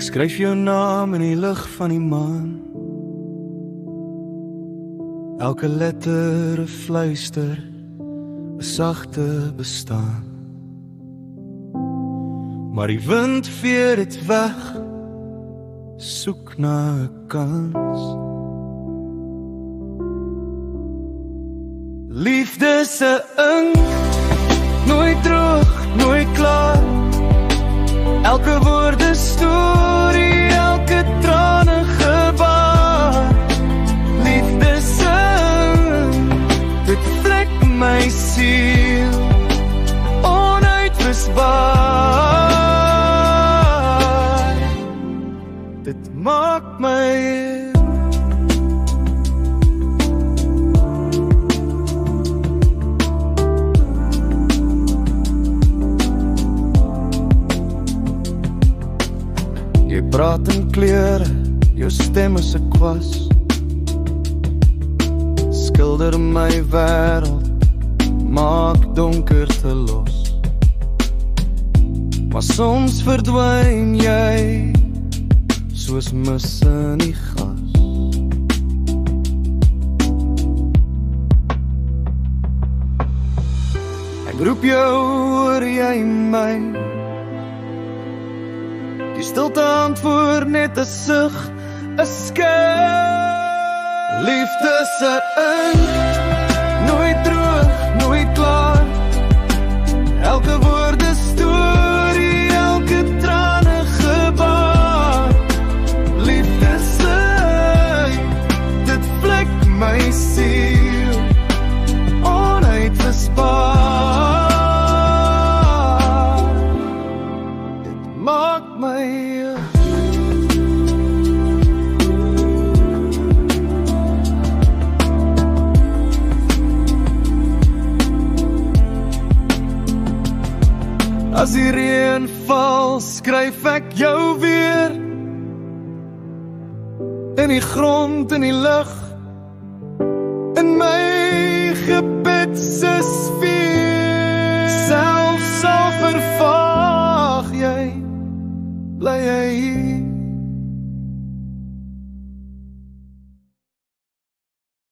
Skryf jou naam in die lig van die maan. Elke letter 'n fluister, 'n sagte bestaan. Maar die wind vee dit weg, soek na 'n kans. Liefde se ink, nooit droog, nooit klaar. Elke woord 'n storie, elke trane gebaar. Liefde se ink, dit vlek my siel, onuitwisbaar. Dit maak my Jy praat in kleure, jou stem is 'n kwas. Skilder my wêreld, maak donker te los. Maar soms verdwyn jy, soos mis in die gas. Ek roep jou, hoor jy my? Die stilte antwoord net 'n sug, 'n skyl. Liefde se ink, nooit droog, nooit klaar. Elke woord 'n storie, elke trane gebaar. Liefde se ink, dit vlek my siel, onuitwisbaar. Dit maak my as die reën val, skryf ek jou weer. In die grond, in die lug, in my gebed se sfeer. Selfs al vervaag jy, bly jy hier.